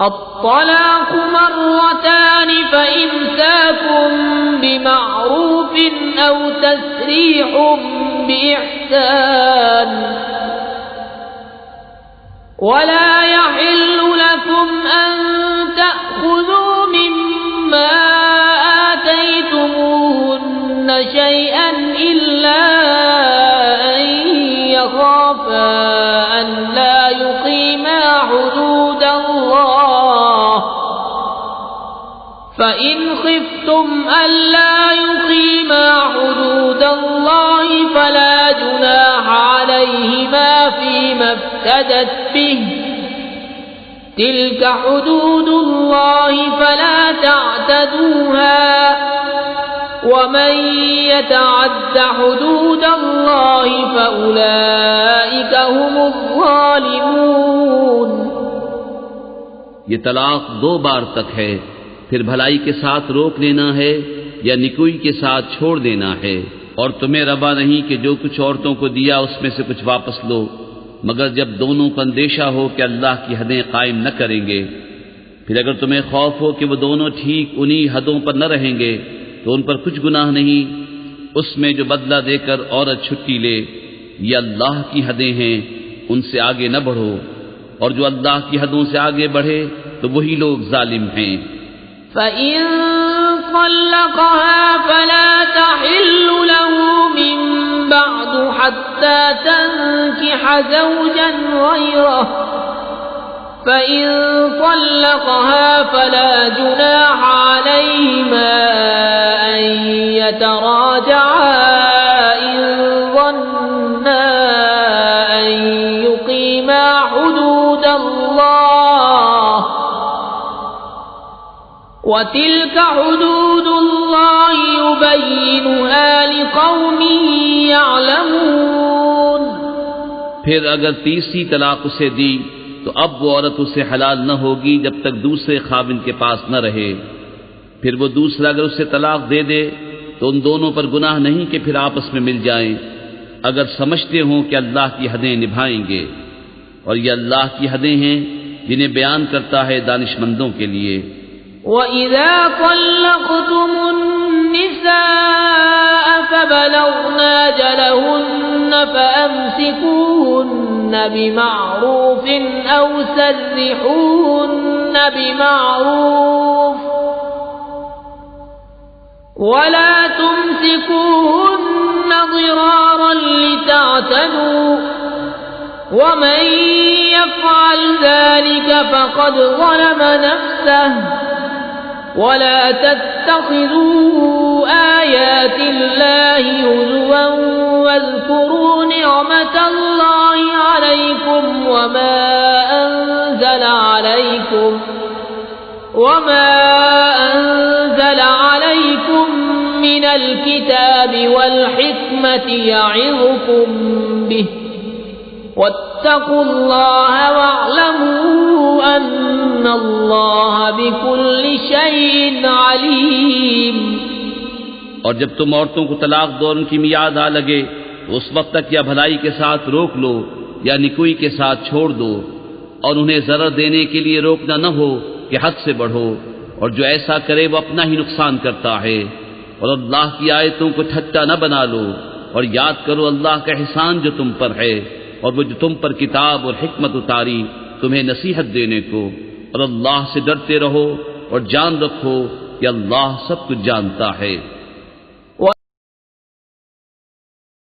الطلاق مرتان فإمساك بمعروف أو تسريح بإحسان ولا يحل لكم أن تأخذوا مما آتيتموهن شيئا إلا أن يخافا أن لا يقيما حدود الله فإن خفتم ألا يقيما حدود الله فلا جناح عليهما فيما افتدت به تلك حدود الله فلا تعتدوها ومن يتعد حدود الله فأولئك هم الظالمون۔ یہ طلاق 2 بار تک ہے، پھر بھلائی کے ساتھ روک لینا ہے یا نکوئی کے ساتھ چھوڑ دینا ہے، اور تمہیں روا نہیں کہ جو کچھ عورتوں کو دیا اس میں سے کچھ واپس لو، مگر جب دونوں کو اندیشہ ہو کہ اللہ کی حدیں قائم نہ کریں گے۔ پھر اگر تمہیں خوف ہو کہ وہ دونوں ٹھیک انہی حدوں پر نہ رہیں گے تو ان پر کچھ گناہ نہیں اس میں جو بدلہ دے کر عورت چھٹی لے، یہ اللہ کی حدیں ہیں، ان سے آگے نہ بڑھو، اور جو اللہ کی حدوں سے آگے بڑھے تو وہی لوگ ظالم ہیں۔ فَإِن طَلَّقَهَا فَلَا تَحِلُّ لَهُ مِن بَعْدُ حَتَّى تَنكِحَ زَوْجًا غَيْرَهُ فَإِن طَلَّقَهَا فَلَا جُنَاحَ عَلَيْهِمَا أَن يَتَرَاجَعَا إِن ظَنَّا أَن يُقِيمَا حُدُودَ اللَّهِ وَتِلْكَ حُدُودُ اللَّهِ يُبَيِّنُهَا لِقَوْمٍ يَعْلَمُونَ۔ پھر اگر تیسری طلاق اسے دی تو اب وہ عورت اسے حلال نہ ہوگی جب تک دوسرے خاوند کے پاس نہ رہے۔ پھر وہ دوسرا اگر اسے طلاق دے دے تو ان دونوں پر گناہ نہیں کہ پھر آپس میں مل جائیں، اگر سمجھتے ہوں کہ اللہ کی حدیں نبھائیں گے، اور یہ اللہ کی حدیں ہیں جنہیں بیان کرتا ہے دانش مندوں کے لیے۔ وَإِذَا طَلَّقْتُمُ النِّسَاءَ فَبَلَغْنَ أَجَلَهُنَّ فَأَمْسِكُوهُنَّ بِمَعْرُوفٍ أَوْ سَرِّحُوهُنَّ بِمَعْرُوفٍ وَلَا تُمْسِكُوهُنَّ ضِرَارًا لِتَعْتَدُوا وَمَن يَفْعَلْ ذَلِكَ فَقَدْ ظَلَمَ نَفْسَهُ وَلَا تَتَّخِذُوا آيَاتِ اللَّهِ هُزُوًا وَاذْكُرُوا نِعْمَةَ اللَّهِ عَلَيْكُمْ وَمَا أَنزَلَ عَلَيْكُمْ مِنَ الْكِتَابِ وَالْحِكْمَةِ يَعِظُكُمْ بِهِ وَاتَّقُوا اللَّهَ وَاعْلَمُوا أَنَّ اللَّهَ بِكُلِّ شَيْءٍ عَلِيمٌ۔ اور جب تم عورتوں کو طلاق دو اور ان کی میعاد آ لگے تو اس وقت تک یا بھلائی کے ساتھ روک لو یا نکوئی کے ساتھ چھوڑ دو، اور انہیں ضرر دینے کے لیے روکنا نہ ہو کہ حد سے بڑھو، اور جو ایسا کرے وہ اپنا ہی نقصان کرتا ہے۔ اور اللہ کی آیتوں کو ٹھٹا نہ بنا لو، اور یاد کرو اللہ کا احسان جو تم پر ہے، اور وہ جو تم پر کتاب اور حکمت اتاری تمہیں نصیحت دینے کو، اور اللہ سے ڈرتے رہو اور جان رکھو کہ اللہ سب کچھ جانتا ہے۔